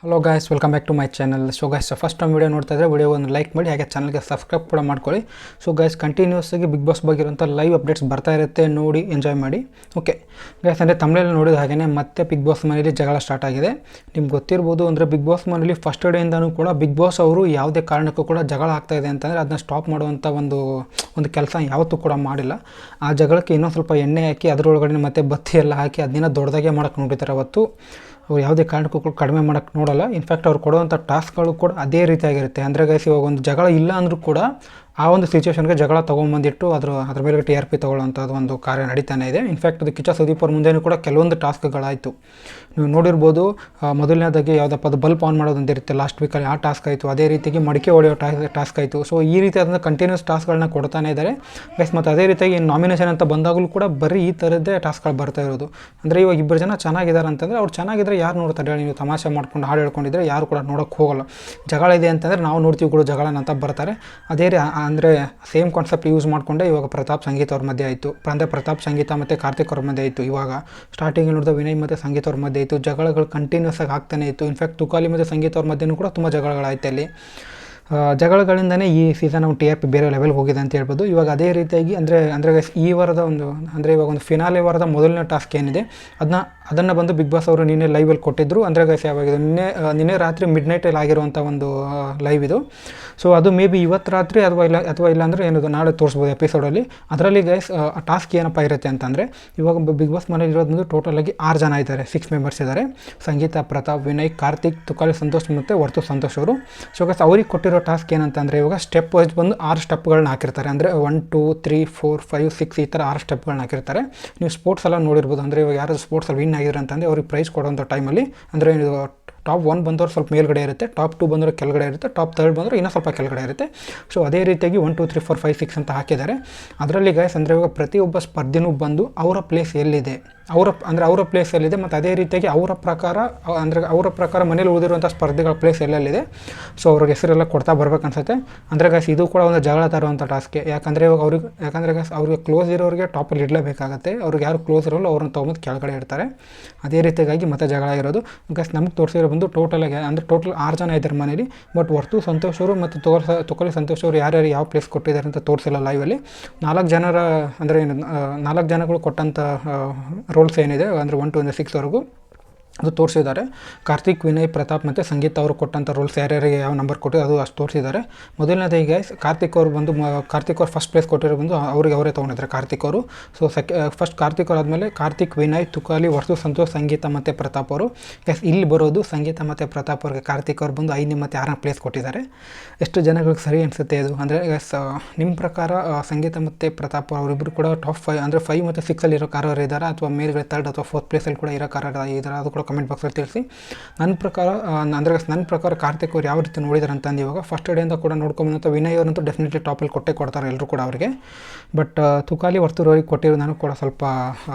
Hello guys, welcome back to my channel. So guys, first time video ನೋಡ್ತಾ ಇದ್ದರೆ video ಒಂದು like ಮಾಡಿ, ಹಾಗೆ ಚಾನಲ್ಗೆ ಸಬ್ಸ್ಕ್ರೈಬ್ ಕೂಡ ಮಾಡ್ಕೊಳ್ಳಿ. ಸೊ ಗಾಯ್ಸ್, ಕಂಟಿನ್ಯೂಸ್ ಆಗಿ ಬಿಗ್ ಬಾಸ್ ಬಗ್ಗೆ ಇರುವಂಥ ಲೈವ್ ಅಪ್ಡೇಟ್ಸ್ ಬರ್ತಾ ಇರುತ್ತೆ, ನೋಡಿ ಎಂಜಾಯ್ ಮಾಡಿ. ಓಕೆ ಗಾಯ್ಸ್, ಅಂದರೆ ತಮಿಳಲ್ಲಿ ನೋಡಿದ ಹಾಗೆಯೇ ಮತ್ತೆ ಬಿಗ್ ಬಾಸ್ ಮನೇಲಿ ಜಗಳ ಸ್ಟಾರ್ಟ್ ಆಗಿದೆ. ನಿಮ್ಗೆ ಗೊತ್ತಿರ್ಬೋದು, ಅಂದರೆ ಬಿಗ್ ಬಾಸ್ ಮನೇಲಿ ಫಸ್ಟ್ ಡೇಯಿಂದನೂ ಕೂಡ ಬಿಗ್ ಬಾಸ್ ಅವರು ಯಾವುದೇ ಕಾರಣಕ್ಕೂ ಕೂಡ ಜಗಳ ಆಗ್ತಾ ಇದೆ ಅಂತಂದರೆ ಅದನ್ನ ಸ್ಟಾಪ್ ಮಾಡುವಂಥ ಒಂದು ಕೆಲಸ ಯಾವತ್ತೂ ಕೂಡ ಮಾಡಿಲ್ಲ. ಆ ಜಗಳಕ್ಕೆ ಇನ್ನೊಂದು ಸ್ವಲ್ಪ ಎಣ್ಣೆ ಹಾಕಿ ಅದರೊಳಗಡೆ ಮತ್ತೆ ಬತ್ತಿ ಎಲ್ಲ ಹಾಕಿ ಅದನ್ನ ದೊಡ್ಡದಾಗೆ ಮಾಡೋಕ್ಕೆ ನೋಡಿದ್ದಾರೆ. ಅವತ್ತು ಅವ್ರು ಯಾವುದೇ ಕಾರಣಕ್ಕೂ ಕೂಡ ಕಡಿಮೆ ಮಾಡೋಕ್ಕೆ ನೋಡೋಲ್ಲ. ಇನ್ಫ್ಯಾಕ್ಟ್ ಅವ್ರು ಕೊಡುವಂಥ ಟಾಸ್ಕ್ಗಳು ಕೂಡ ಅದೇ ರೀತಿಯಾಗಿರುತ್ತೆ. ಅಂದರೆ ಗೈಸ್, ಇವಾಗ ಒಂದು ಜಗಳ ಇಲ್ಲ ಅಂದರೂ ಕೂಡ ಆ ಒಂದು ಸಿಚುವೇಷನ್ಗೆ ಜಗಳ ತೊಗೊಂಬಂದಿಟ್ಟು ಅದ್ರ ಮೇಲೆ TRP ತೊಗೊಳ್ಳೋಂಥದ್ದು ಒಂದು ಕಾರ್ಯ ನಡೀತಾನೆ ಇದೆ. ಇನ್ಫ್ಯಾಕ್ಟ್ ಅದು ಕಿಚ್ಚ ಸುದೀಪ್ ಅವ್ರ ಮುಂದೆಯೂ ಕೂಡ ಕೆಲವೊಂದು ಟಾಸ್ಕ್ಗಳಾಯಿತು. ನೀವು ನೋಡಿರ್ಬೋದು, ಮೊದಲನೇದಾಗಿ ಯಾವುದಪ್ಪ ಅದು ಬಲ್ಪ್ ಆನ್ ಮಾಡೋದು ಅಂತ ಇರುತ್ತೆ ಲಾಸ್ಟ್ ವೀಕಲ್ಲಿ, ಆ ಟಾಸ್ಕ್ ಆಯಿತು. ಅದೇ ರೀತಿಯಾಗಿ ಮಡಿಕೆ ಹೊಡೆಯೋ ಟಾಸ್ಕ್ ಆಯಿತು. ಸೊ ಈ ರೀತಿಯಾದಂಥ ಕಂಟಿನ್ಯೂಸ್ ಟಾಸ್ಕ್ಗಳನ್ನ ಕೊಡ್ತಾನೆ ಇದ್ದಾರೆ ಗೈಸ್. ಮತ್ತು ಅದೇ ರೀತಿಯಾಗಿ ನಾಮಿನೇಷನ್ ಅಂತ ಬಂದಾಗಲೂ ಕೂಡ ಬರೀ ಈ ಥರದ್ದೇ ಟಾಸ್ಕ್ಗಳು ಬರ್ತಾ ಇರೋದು. ಅಂದರೆ ಇವಾಗ ಇಬ್ಬರು ಜನ ಚೆನ್ನಾಗಿದ್ದಾರೆ ಅಂತಂದರೆ ಅವ್ರು ಚೆನ್ನಾಗಿದ್ದರೆ ಯಾರು ನೋಡ್ತಾರೆ ಹೇಳಿ? ನೀವು ತಮಾಷೆ ಮಾಡ್ಕೊಂಡು ಹಾಡು ಹೇಳ್ಕೊಂಡಿದ್ರೆ ಯಾರು ಕೂಡ ನೋಡೋಕ್ಕೆ ಹೋಗಲ್ಲ. ಜಗಳ ಇದೆ ಅಂತಂದರೆ ನಾವು ನೋಡ್ತೀವಿ ಕೂಡ ಜಗಳನ ಅಂತ ಬರ್ತಾರೆ. ಅದೇ ಅಂದರೆ ಸೇಮ್ ಕಾನ್ಸೆಪ್ಟ್ ಯೂಸ್ ಮಾಡಿಕೊಂಡೆ ಇವಾಗ ಪ್ರತಾಪ್ ಸಂಗೀತ ಅವ್ರ ಮಧ್ಯೆ ಆಯಿತು. ಅಂದರೆ ಪ್ರತಾಪ್ ಸಂಗೀತ ಮತ್ತು ಕಾರ್ತಿಕ್ ಅವ್ರ ಮಧ್ಯೆ ಆಯಿತು. ಇವಾಗ ಸ್ಟಾರ್ಟಿಂಗ್ ನೋಡಿದ ವಿನಯ್ ಮತ್ತು ಸಂಗೀತ ಅವ್ರ ಮಧ್ಯೆ ಆಯಿತು. ಜಗಳಗಳು ಕಂಟಿನ್ಯೂಸ್ ಆಗಿ ಆಗ್ತಾನೆ ಇತ್ತು. ಇನ್ಫ್ಯಾಕ್ಟ್ ತುಕಾಲಿ ಮತ್ತು ಸಂಗೀತ ಅವ್ರ ಮಧ್ಯೆನೂ ಕೂಡ ತುಂಬ ಜಗಳಗಳಾಯ್ತು. ಅಲ್ಲಿ ಜಗಳಗಳಿಂದನೇ ಈ ಸೀಸನ್ TRP ಬೇರೆ ಲೆವೆಲ್ಗೆ ಹೋಗಿದೆ ಅಂತ ಹೇಳ್ಬೋದು. ಇವಾಗ ಅದೇ ರೀತಿಯಾಗಿ ಅಂದರೆ ಈ ವಾರದ ಇವಾಗ ಒಂದು ಫಿನಾಲೆ ವಾರದ ಮೊದಲನೇ ಟಾಸ್ಕ್ ಏನಿದೆ ಅದನ್ನು ಬಂದು ಬಿಗ್ ಬಾಸ್ ಅವರು ನಿನ್ನೆ ಲೈವಲ್ಲಿ ಕೊಟ್ಟಿದ್ದರು. ಅಂದರೆ ಗೈಸ್, ಯಾವಾಗಿದೆ ನಿನ್ನೆ ರಾತ್ರಿ ಮಿಡ್ನೈಟಲ್ಲಿ ಆಗಿರುವಂಥ ಒಂದು ಲೈವ್ ಇದು. ಸೊ ಅದು ಮೇ ಬಿ ಇವತ್ತು ರಾತ್ರಿ ಅಥವಾ ಇಲ್ಲ ಅಂದರೆ ಏನದು ನಾಳೆ ತೋರಿಸ್ಬೋದು ಎಪಿಸೋಡಲ್ಲಿ. ಅದರಲ್ಲಿ ಗೈಸ್ ಟಾಸ್ಕ್ ಏನಪ್ಪ ಇರುತ್ತೆ ಅಂತಂದರೆ, ಇವಾಗ ಬಿಗ್ ಬಾಸ್ ಮನೇಲಿ ಇರೋದು ಟೋಟಲಾಗಿ 6 ಜನ ಇದ್ದಾರೆ, 6 ಮೆಂಬರ್ಸ್ ಇದ್ದಾರೆ. ಸಂಗೀತ, ಪ್ರತಾಪ್, ವಿನಯ್, ಕಾರ್ತಿಕ್, ತುಕಾಲಿ ಸಂತೋಷ್ ಮತ್ತು ವರ್ತು ಸಂತೋಷ್ ಅವರು. ಸೊ ಗೈಸ್, ಅವ್ರಿಗೆ ಕೊಟ್ಟಿರೋ ಟಾಸ್ಕ್ ಏನಂತಂದರೆ, ಇವಾಗ ಸ್ಟೆಪ್ ವೈಸ್ ಬಂದು 6 ಸ್ಟೆಪ್ಗಳನ್ನ ಹಾಕಿರ್ತಾರೆ. ಅಂದರೆ 1 2 3 4 5 6 ಈ ಥರ 6 ಸ್ಟೆಪ್ಗಳನ್ನ ಹಾಕಿರ್ತಾರೆ. ನೀವು ಸ್ಪೋರ್ಟ್ಸ್ ಎಲ್ಲ ನೋಡಿರ್ಬೋದು. ಅಂದರೆ ಇವಾಗ ಯಾರು ಸ್ಪೋರ್ಟ್ಸಲ್ಲಿ ವಿನ್ ಆಗಿದ್ರೆ ಅಂತಂದರೆ ಅವ್ರಿಗೆ ಪ್ರೈಸ್ ಕೊಡೋಂಥ ಟೈಮಲ್ಲಿ, ಅಂದರೆ ಇದು ಟಾಪ್ 1 ಬಂದವರು ಸ್ವಲ್ಪ ಮೇಲ್ಗಡೆ ಇರುತ್ತೆ, ಟಾಪ್ 2 ಬಂದರೆ ಕೆಳಗಡೆ ಇರುತ್ತೆ, ಟಾಪ್ 3 ಬಂದರೆ ಇನ್ನೂ ಸ್ವಲ್ಪ ಕೆಳಗಡೆ ಇರುತ್ತೆ. ಸೊ ಅದೇ ರೀತಿಯಾಗಿ 1 2 3 4 5 6 ಅಂತ ಹಾಕಿದ್ದಾರೆ. ಅದರಲ್ಲಿ ಗೈಸ್, ಅಂದರೆ ಇವಾಗ ಪ್ರತಿಯೊಬ್ಬ ಸ್ಪರ್ಧಿನೂ ಬಂದು ಅವರ ಪ್ಲೇಸ್ ಎಲ್ಲಿದೆ, ಅವರ ಪ್ಲೇಸ್ ಎಲ್ಲಿದೆ, ಮತ್ತು ಅದೇ ರೀತಿಯಾಗಿ ಅವರ ಪ್ರಕಾರ ಮನೇಲಿ ಉಳಿದಿರುವಂಥ ಸ್ಪರ್ಧಿಗಳ ಪ್ಲೇಸ್ ಎಲ್ಲೆಲ್ಲಿದೆ, ಸೊ ಅವ್ರಿಗೆ ಹೆಸರೆಲ್ಲ ಕೊಡ್ತಾ ಬರ್ಬೇಕನ್ಸುತ್ತೆ. ಅಂದರೆ ಗೈಸ್, ಇದು ಕೂಡ ಒಂದು ಜಗಳ ತರುವಂಥ ಟಾಸ್ಕೆ. ಯಾಕಂದರೆ ಗೈಸ್, ಅವ್ರಿಗೆ ಕ್ಲೋಸ್ ಇರೋರಿಗೆ ಟಾಪಲ್ಲಿ ಇಡಲೇಬೇಕಾಗತ್ತೆ. ಅವ್ರಿಗೆ ಯಾರು ಕ್ಲೋಸ್ ಇರೋಲ್ಲ ಅವ್ರನ್ನ ತೊಗೊಂಡು ಕೆಳಗಡೆ ಇಡ್ತಾರೆ. ಅದೇ ರೀತಿಯಾಗಿ ಮತ್ತೆ ಜಗಳ ಇರೋದು. ಗೈಸ್, ನಮ್ಗೆ ತೋರಿಸಿರೋ ಬಂದು ಟೋಟಲ್ 6 ಜನ ಇದ್ದಾರೆ ಮನೇಲಿ. ಬಟ್ ವರ್ತು ಸಂತೋಷ್ ಅವರು ಮತ್ತು ತುಕಾಲಿ ಸಂತೋಷ್ ಅವರು ಯಾರ್ಯಾರು ಯಾವ ಪ್ಲೇಸ್ ಕೊಟ್ಟಿದ್ದಾರೆ ಅಂತ ತೋರಿಸಿಲ್ಲ ಲೈವಲ್ಲಿ. 4 ಜನಗಳು ಕೊಟ್ಟಂಥ ರೋಲ್ಸ್ ಏನಿದೆ, ಅಂದರೆ 1 to 6 ವರೆಗೂ ಅದು ತೋರಿಸಿದ್ದಾರೆ. ಕಾರ್ತಿಕ್, ವಿನಯ್, ಪ್ರತಾಪ್ ಮತ್ತು ಸಂಗೀತ ಅವರು ಕೊಟ್ಟಂಥ ರೋಲ್ಸ್ ಯಾರ್ಯಾರಿಗೆ ಯಾವ ನಂಬರ್ ಕೊಟ್ಟಿದೆ ಅದು ಅಷ್ಟು ತೋರಿಸಿದ್ದಾರೆ. ಮೊದಲನೇದಾಗಿ ಗೈಸ್, ಕಾರ್ತಿಕ್ ಅವ್ರು ಫಸ್ಟ್ ಪ್ಲೇಸ್ ಕೊಟ್ಟಿರೋ ಬಂದು ಅವರೇ ತೊಗೊಂಡಿದ್ದಾರೆ ಕಾರ್ತಿಕ್ ಅವರು. ಸೊ ಫಸ್ಟ್ ಕಾರ್ತಿಕ್ ಅವ್ರು ಆದಮೇಲೆ ಕಾರ್ತಿಕ್, ವಿನಯ್, ತುಕಾಲಿ, ವರ್ತು ಸಂತೋಷ್, ಸಂಗೀತ ಮತ್ತು ಪ್ರತಾಪ್ ಅವರು. ಗೈಸ್, ಇಲ್ಲಿ ಬರೋದು ಸಂಗೀತ ಮತ್ತು ಪ್ರತಾಪ್ ಅವ್ರಿಗೆ ಕಾರ್ತಿಕ್ ಅವ್ರು ಬಂದು 5 ಮತ್ತು 6ನೇ ಪ್ಲೇಸ್ ಕೊಟ್ಟಿದ್ದಾರೆ. ಎಷ್ಟು ಜನಗಳಿಗೆ ಸರಿ ಅನಿಸುತ್ತೆ ಇದು? ಅಂದರೆ ಗೈಸ್, ನಿಮ್ಮ ಪ್ರಕಾರ ಸಂಗೀತ ಮತ್ತು ಪ್ರತಾಪ್ ಅವರಿಬ್ಬರು ಕೂಡ ಟಾಪ್ 5 ಅಂದರೆ 5 ಮತ್ತು 6 ಇರೋ ಕಾರರು ಇದ್ದಾರೆ, ಅಥವಾ ಮೇಲ್ಗಡೆ 3rd ಅಥವಾ 4th ಪ್ಲೇಸಲ್ಲಿ ಕೂಡ ಇರೋ ಕಾರರು ಇದ್ದಾರೆ? ಅದು ಕೂಡ ಕಮೆಂಟ್ ಬಾಕ್ಸಲ್ಲಿ ತಿಳಿಸಿ. ನನ್ನ ಪ್ರಕಾರ ಕಾರ್ತಿಕ್ ಅವ್ರು ಯಾವ ರೀತಿ ನೋಡಿದಾರೆ ಅಂತಂದು, ಇವಾಗ ಫಸ್ಟ್ ಡೇಯಿಂದ ಕೂಡ ನೋಡ್ಕೊಂಬಂತ ವಿನಯ್ ಅವರಂತೂ ಡೆಫಿನೆಟ್ಲಿ ಟಾಪಲ್ಲಿ ಕೊಡ್ತಾರೆ ಎಲ್ಲರೂ ಕೂಡ ಅವರಿಗೆ. ಬಟ್ ತುಕಾಲಿ, ವರ್ತೂರವ್ರಿಗೆ ಕೊಟ್ಟಿರೋ ನನಗೆ ಕೂಡ ಸ್ವಲ್ಪ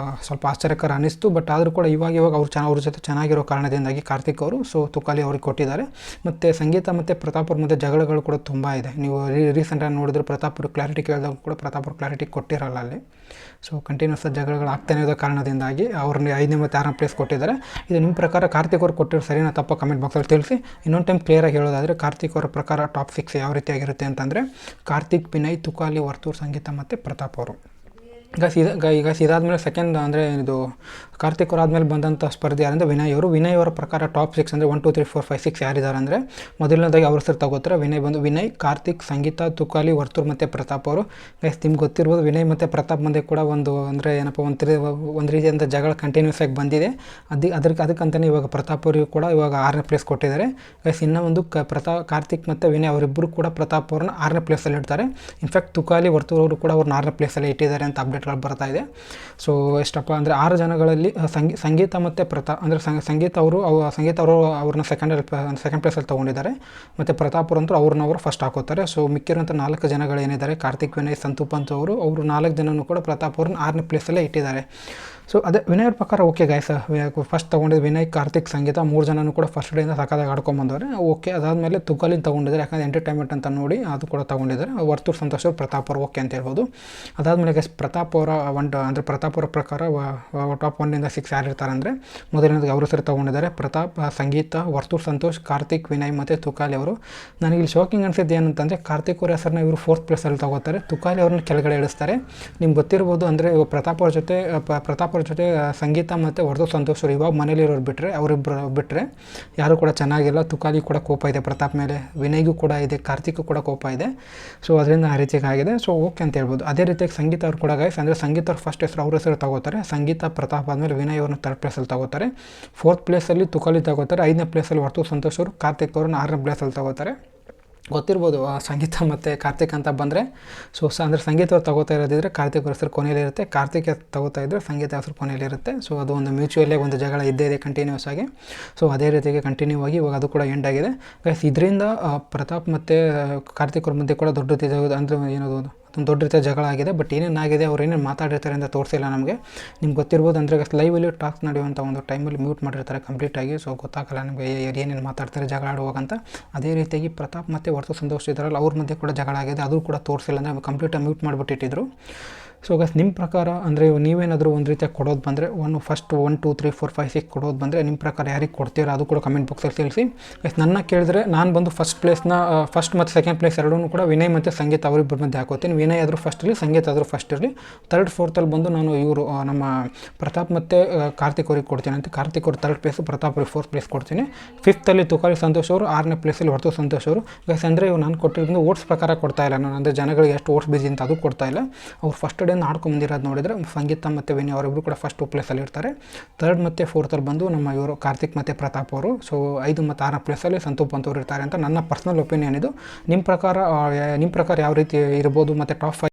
ಆಶ್ಚರ್ಯಕರ ಅನ್ನಿಸ್ತು. ಬಟ್ ಆದರೂ ಕೂಡ ಇವಾಗ ಅವ್ರ ಜೊತೆ ಚೆನ್ನಾಗಿರೋ ಕಾರಣದಿಂದಾಗಿ ಕಾರ್ತಿಕ್ ಅವರು ತುಕಾಲಿ ಅವ್ರಿಗೆ ಕೊಟ್ಟಿದ್ದಾರೆ. ಮತ್ತು ಸಂಗೀತ ಮತ್ತು ಪ್ರತಾಪ್ ಅವ್ರ ಮಧ್ಯೆ ಜಗಳಗಳು ಕೂಡ ತುಂಬ ಇದೆ. ನೀವು ರೀಸೆಂಟಾಗಿ ನೋಡಿದ್ರೆ ಪ್ರತಾಪ್ ಅವರು ಕ್ಲಾರಿಟಿ ಕೇಳಿದಾಗ ಕೂಡ ಪ್ರತಾಪ್ ಅವ್ರು ಕ್ಲಾರಿಟಿ ಕೊಟ್ಟಿರಲ್ಲ ಅಲ್ಲಿ. ಸೊ ಕಂಟಿನ್ಯೂಸ್ ಜಗಳಗಳು ಆಗ್ತಾನೆ ಇರೋ ಕಾರಣದಿಂದಾಗಿ ಅವ್ರನ್ನ 5ನೇ ಮತ್ತು 6ನೇ ಪ್ಲೇಸ್ ಕೊಟ್ಟಿದ್ದಾರೆ. ಇದು ನಿಮ್ಮ ಪ್ರಕಾರ ಕಾರ್ತಿಕ್ ಅವ್ರು ಕೊಟ್ಟಿರೋ ಸರಿನಾ ತಪ್ಪ ಕಮೆಂಟ್ ಬಾಕ್ಸಲ್ಲಿ ತಿಳಿಸಿ. ಇನ್ನೊಂದು ಟೈಮ್ ಕ್ಲಿಯರಾಗಿ ಹೇಳೋದಾದರೆ, ಕಾರ್ತಿಕ್ ಅವರ ಪ್ರಕಾರ ಟಾಪ್ 6 ಯಾವ ರೀತಿಯಾಗಿರುತ್ತೆ ಅಂತಂದರೆ ಕಾರ್ತಿಕ್, ವಿನಯ್, ತುಕಾಲಿ, ವರ್ತೂರ್, ಸಂಗೀತ ಮತ್ತು ಪ್ರತಾಪ್ ಅವರು. ಈಗ ಇದಾದಮೇಲೆ ಸೆಕೆಂಡ್ ಅಂದರೆ ಇದು ಕಾರ್ತಿಕ್ ಅವ್ರು ಆದಮೇಲೆ ಬಂದಂಥ ಸ್ಪರ್ಧೆ ಯಾರಂದರೆ ವಿನಯ್ ಅವರು. ವಿನಯ್ ಅವರ ಪ್ರಕಾರ ಟಾಪ್ 6 ಅಂದರೆ 1 2 3 4 5 6 ಯಾರಿದ್ದಾರೆ ಅಂದರೆ, ಮೊದಲನೇದಾಗಿ ಅವ್ರ ಹೆಸರು ತಗೋತಾರೆ. ವಿನಯ್, ಕಾರ್ತಿಕ್, ಸಂಗೀತ, ತುಕಾಲಿ, ವರ್ತೂರ್ ಮತ್ತು ಪ್ರತಾಪ್ ಅವರು. ಗೈಸ್, ನಿಮ್ಗೆ ಗೊತ್ತಿರ್ಬೋದು, ವಿನಯ್ ಮತ್ತು ಪ್ರತಾಪ್ ಮಧ್ಯೆ ಕೂಡ ಅಂದರೆ ಏನಪ್ಪ ಒಂದು ರೀತಿಯಾದಂಥ ಜಗಳ ಕಂಟಿನ್ಯೂಸ್ ಆಗಿ ಬಂದಿದೆ. ಅದಕ್ಕಂತಲೇ ಇವಾಗ ಪ್ರತಾಪ್ ಅವರಿಗೂ ಕೂಡ ಇವಾಗ 6ನೇ ಪ್ಲೇಸ್ ಕೊಟ್ಟಿದ್ದಾರೆ. ಗೈಸ್, ಇನ್ನೂ ಒಂದು ಕಾರ್ತಿಕ್ ಮತ್ತು ವಿನಯ್ ಅವರಿಬ್ಬರು ಕೂಡ ಪ್ರತಾಪ್ ಅವ್ರನ್ನ 6ನೇ ಪ್ಲೇಸಲ್ಲಿ ಇಡ್ತಾರೆ. ಇನ್ಫ್ಯಾಕ್ಟ್ ತುಕಾಲಿ, ವರ್ತೂರ್ ಅವರು ಕೂಡ ಅವ್ರನ್ನ 6ನೇ ಪ್ಲೇಸಲ್ಲಿ ಇಟ್ಟಿದ್ದಾರೆ ಅಂತ ಅಪ್ಡೇಟ್ಗಳು ಬರ್ತಾ ಇದೆ. ಸೊ ಎಷ್ಟಪ್ಪ ಅಂದರೆ 6 ಜನಗಳಲ್ಲಿ ಸಂಗೀತ ಮತ್ತು ಅಂದರೆ ಸಂಗೀತ ಅವರು ಅವ್ರನ್ನ ಸೆಕೆಂಡ್ ಪ್ಲೇಸಲ್ಲಿ ತೊಗೊಂಡಿದ್ದಾರೆ. ಮತ್ತು ಪ್ರತಾಪ್ ಅವರಂತೂ ಅವ್ರನ್ನವರು ಫಸ್ಟ್ ಹಾಕೋತಾರೆ. ಸೊ ಮಿಕ್ಕಿರೋಂಥ 4 ಜನಗಳೇನಿದ್ದಾರೆ, ಕಾರ್ತಿಕ್, ವಿನಯ್, ಸಂತು ಪಂತು ಅವರು 4 ಜನನೂ ಕೂಡ ಪ್ರತಾಪ್ ಅವ್ರನ್ನ 6ನೇ ಪ್ಲೇಸಲ್ಲೇ ಇಟ್ಟಿದ್ದಾರೆ. ಸೊ ಅದೇ ವಿನಯ್ ಪ್ರಕಾರ ಓಕೆ ಗೈಸ್, ಫಸ್ಟ್ ತೊಗೊಂಡಿದ್ದು ವಿನಯ್, ಕಾರ್ತಿಕ್, ಸಂಗೀತ 3 ಜನನೂ ಕೂಡ ಫಸ್ಟ್ ಡೇಯಿಂದ ಸಖತ್ತಾಗಿ ಆಡ್ಕೊಂಬಂದವ್ರೆ. ಓಕೆ, ಅದಾದಮೇಲೆ ತುಕಾಲಿನ ತೊಗೊಂಡಿದ್ದಾರೆ, ಯಾಕಂದರೆ ಎಂಟರ್ಟೈನ್ಮೆಂಟ್ ಅಂತ ನೋಡಿ ಅದು ಕೂಡ ತೊಗೊಂಡಿದ್ದಾರೆ. ವರ್ತೂರ್ ಸಂತೋಷ್ ಅವರು, ಪ್ರತಾಪ್ ಅವರು ಓಕೆ ಅಂತ ಹೇಳ್ಬೋದು. ಅದಾದಮೇಲೆ ಗೈಸ್ ಪ್ರತಾಪ್ ಅವರ ಅಂದರೆ ಪ್ರತಾಪ್ ಅವರ ಪ್ರಕಾರ ಟಾಪ್ 1 ಇಂದ 6 ಯಾರು ಇರ್ತಾರೆ ಅಂದರೆ ಮೊದಲನೇದಾಗಿ ಅವ್ರ ಹೆಸರು ತೊಗೊಂಡಿದ್ದಾರೆ. ಪ್ರತಾಪ್, ಸಂಗೀತ, ವರ್ತೂರ್ ಸಂತೋಷ್, ಕಾರ್ತಿಕ್, ವಿನಯ್ ಮತ್ತು ತುಕಾಲಿ ಅವರು. ನನಗೆ ಇಲ್ಲಿ ಶಾಕಿಂಗ್ ಅನಿಸಿದ್ದು ಏನಂತಂದರೆ ಕಾರ್ತಿಕ್ ಅವ್ರ ಹೆಸರನ್ನ ಇವರು 4th ಪ್ಲೇಸಲ್ಲಿ ತೊಗೋತಾರೆ, ತುಕಾಲಿ ಅವ್ರನ್ನ ಕೆಳಗಡೆ ಇಳಿಸ್ತಾರೆ. ನಿಮ್ಗೆ ಗೊತ್ತಿರ್ಬೋದು ಅಂದರೆ ಪ್ರತಾಪ್ ಅವ್ರ ಜೊತೆ ಸಂಗೀತ ಮತ್ತು ವರ್ತೂರ್ ಸಂತೋಷ್ ಅವರು ಇವಾಗ ಮನೇಲಿರೋರು ಬಿಟ್ಟರೆ, ಅವರಿಬ್ಬರು ಬಿಟ್ಟರೆ ಯಾರೂ ಕೂಡ ಚೆನ್ನಾಗಿಲ್ಲ. ತುಕಾಲಿ ಕೂಡ ಕೋಪ ಇದೆ ಪ್ರತಾಪ್ ಮೇಲೆ, ವಿನಯ್ಗೂ ಕೂಡ ಇದೆ, ಕಾರ್ತಿಕ್ಗೂ ಕೂಡ ಕೋಪ ಇದೆ. ಸೊ ಅದರಿಂದ ಆ ರೀತಿಯಾಗಿ ಆಗಿದೆ. ಸೊ ಓಕೆ ಅಂತ ಹೇಳ್ಬೋದು. ಅದೇ ರೀತಿಯಾಗಿ ಸಂಗೀತ ಅವ್ರು ಕೂಡ ಗೈಸ್, ಅಂದರೆ ಸಂಗೀತ ಅವ್ರು ಫಸ್ಟ್ ಹೆಸರು ಅವ್ರ ಹೆಸರು ತಗೋತಾರೆ. ಸಂಗೀತ, ಪ್ರತಾಪ್ ಆದಮೇಲೆ ವಿನಯ್ ಅವ್ರನ್ನ 3rd ಪ್ಲೇಸಲ್ಲಿ ತಗೋತಾರೆ. 4th ಪ್ಲೇಸಲ್ಲಿ ತುಕಾಲಿ ತಗೋತಾರೆ. 5ನೇ ಪ್ಲೇಸಲ್ಲಿ ವರ್ತೂರ್ ಸಂತೋಷ್ ಅವರು, ಕಾರ್ತಿಕ್ ಅವ್ರನ್ನ 6ನೇ ಪ್ಲೇಸಲ್ಲಿ ತಗೋತಾರೆ. ಗೊತ್ತಿರ್ಬೋದು ಸಂಗೀತ ಮತ್ತು ಕಾರ್ತಿಕ್ ಅಂತ ಬಂದರೆ. ಸೊ ಅಂದರೆ ಸಂಗೀತ ಅವ್ರು ತಗೋತಾ ಇರೋದಿದ್ರೆ ಕಾರ್ತಿಕ್ ಅವ್ರ ಹೆಸರು ಕೊನೆಯಲ್ಲಿರುತ್ತೆ, ಕಾರ್ತಿಕ್ ತಗೋತಾ ಇದ್ದರೆ ಸಂಗೀತ ಹೆಸರು ಕೊನೆಯಲ್ಲಿರುತ್ತೆ. ಸೊ ಅದು ಒಂದು ಮ್ಯೂಚುವಲ್ಲೇ ಒಂದು ಜಗಳ ಇದ್ದೇ ಇದೆ ಕಂಟಿನ್ಯೂಸ್ ಆಗಿ. ಸೊ ಅದೇ ರೀತಿಯಾಗಿ ಕಂಟಿನ್ಯೂ ಆಗಿ ಇವಾಗ ಅದು ಕೂಡ ಎಂಡ್ ಆಗಿದೆ ಗೈಸ್. ಇದರಿಂದ ಪ್ರತಾಪ್ ಮತ್ತು ಕಾರ್ತಿಕ್ ಅವ್ರ ಮಧ್ಯೆ ಕೂಡ ದೊಡ್ಡ ಅಂದರೆ ಏನದು ಒಂದು ದೊಡ್ಡ ರೀತಿಯ ಜಗಳ ಆಗಿದೆ. ಬಟ್ ಏನೇನಾಗಿದೆ ಅವ್ರು ಏನೇನು ಮಾತಾಡಿರ್ತಾರೆ ಅಂತ ತೋರಿಸಿಲ್ಲ ನಮಗೆ. ನಿಮ್ಗೆ ಗೊತ್ತಿರ್ಬೋದು ಅಂದರೆ ಲೈವಲ್ಲಿ ಟಾಕ್ಸ್ ನಡೆಯುವಂಥ ಒಂದು ಟೈಮಲ್ಲಿ ಮ್ಯೂಟ್ ಮಾಡಿರ್ತಾರೆ ಕಂಪ್ಲೀಟಾಗಿ. ಸೊ ಗೊತ್ತಾಗಲ್ಲ ನಿಮಗೆ ಏನೇನು ಮಾತಾಡ್ತಾರೆ ಜಗಳ ಆಡುವಾಗಂತ. ಅದೇ ರೀತಿಯಾಗಿ ಪ್ರತಾಪ್ ಮತ್ತು ವರ್ತೂರ್ ಸಂತೋಷ್ ಇದ್ದಾರಲ್ಲ ಅವ್ರ ಮಧ್ಯೆ ಕೂಡ ಜಗಳ ಆಗಿದೆ, ಅದು ಕೂಡ ತೋರಿಸಿಲ್ಲ, ಅಂದರೆ ಕಂಪ್ಲೀಟಾಗಿ ಮ್ಯೂಟ್ ಮಾಡಿಬಿಟ್ಟಿಟ್ಟಿದ್ರು. ಸೊ ಗೈಸ್ ನಿಮ್ಮ ಪ್ರಕಾರ ಅಂದರೆ ನೀವೇನಾದರೂ ಒಂದು ರೀತಿಯಾಗಿ ಕೊಡೋದು ಬಂದರೆ ಫಸ್ಟ್ 1 2 3 4 5 6 ಕೊಡೋದು ಬಂದರೆ ನಿಮ್ಮ ಪ್ರಕಾರ ಯಾರಿಗೆ ಕೊಡ್ತೀರಾ ಅದು ಕೂಡ ಕಮೆಂಟ್ ಬಾಕ್ಸಲ್ಲಿ ತಿಳಿಸಿ ಗೈಸ್. ನನ್ನ ಕೇಳಿದ್ರೆ ನಾನು ಬಂದು ಫಸ್ಟ್ ಮತ್ತು ಸೆಕೆಂಡ್ ಪ್ಲೇಸ್ ಎರಡೂ ಕೂಡ ವಿನಯ್ ಮತ್ತು ಸಂಗೀತ ಅವರಿಬ್ಬರ ಮಧ್ಯೆ ಹಾಕೋತೀನಿ. ವಿನಯ್ ಆದರೂ ಫಸ್ಟ್ ಇರಲಿ, ಸಂಗೀತ ಆದರೂ ಫಸ್ಟ್ ಇರಲಿ. 3rd 4th ಬಂದು ನಾನು ಇವರು ನಮ್ಮ ಪ್ರತಾಪ್ ಮತ್ತು ಕಾರ್ತಿಕ್ ಅವ್ರಿಗೆ ಕೊಡ್ತೀನಿ ಅಂತ. ಕಾರ್ತಿಕ್ ಅವ್ರು 3rd ಪ್ಲೇಸು, ಪ್ರತಾಪ್ ಅವ್ರಿಗೆ 4th ಪ್ಲೇಸ್ ಕೊಡ್ತೀನಿ. 5th ತುಕಾಲಿ ಸಂತೋಷ್ ಅವರು, 6ನೇ ಪ್ಲೇಸಲ್ಲಿ ವರ್ತೂರ್ ಸಂತೋಷ್ ಅವರು ಗೈಸ್. ಅಂದರೆ ಇವು ನಾನು ಕೊಟ್ಟಿರೋದು ಓಟ್ಸ್ ಪ್ರಕಾರ ಕೊಡ್ತಾ ಇಲ್ಲ ನಾನು, ಅಂದರೆ ಜನಗಳಿಗೆ ಎಷ್ಟು ಓಟ್ಸ್ ಬಿಜಿ ಅಂತ ಅದು ಕೊಡ್ತಾ ಇಲ್ಲ. ಅವ್ರು ಫಸ್ಟ್ ಆಡ್ಕೊಂಬಂದಿರೋದು ನೋಡಿದರೆ ಸಂಗೀತ ಮತ್ತು ವಿನಯ್ ಅವರಿಬ್ಬರು ಕೂಡ ಫಸ್ಟ್ 2 ಪ್ಲೇಸಲ್ಲಿ ಇರ್ತಾರೆ. 3rd ಮತ್ತು 4th ಬಂದು ನಮ್ಮ ಇವರು ಕಾರ್ತಿಕ್ ಮತ್ತು ಪ್ರತಾಪ್ ಅವರು. ಸೊ 5 ಮತ್ತು 6ನೇ ಪ್ಲೇಸಲ್ಲಿ ಸಂತೋಪ್ ಅಂತವ್ರು ಇರ್ತಾರೆ ಅಂತ ನನ್ನ ಪರ್ಸ್ನಲ್ ಒಪಿನಿಯನ್ ಇದು. ನಿಮ್ಮ ಪ್ರಕಾರ ಯಾವ ರೀತಿ ಇರ್ಬೋದು ಮತ್ತು ಟಾಪ್ 5